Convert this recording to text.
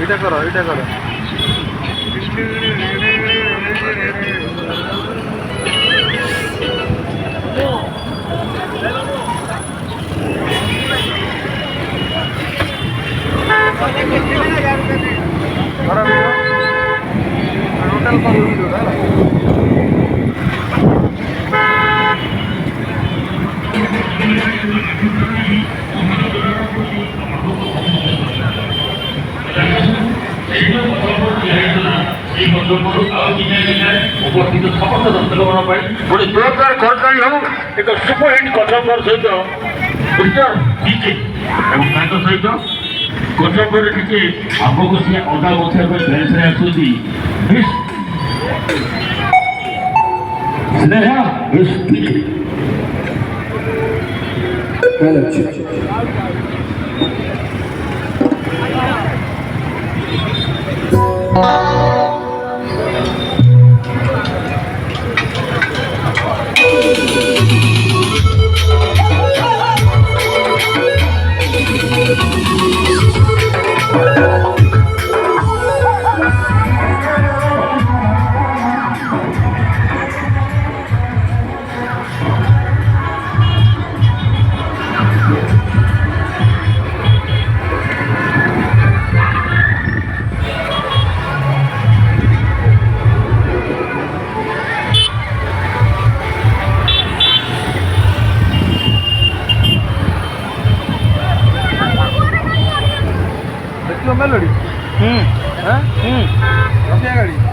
এটা করো এটা করো होटल पर वीडियो है उपस्थित समस्त दर्शक गोटे जोरदार करताली हो एक सुपरहिट कथम्बर सहित मिस्टर डीके सहित कथम्बर टी आगक सी अदा बसा बेस आसुदी स्नेहा मेलोडी हाँ रफिया गाड़ी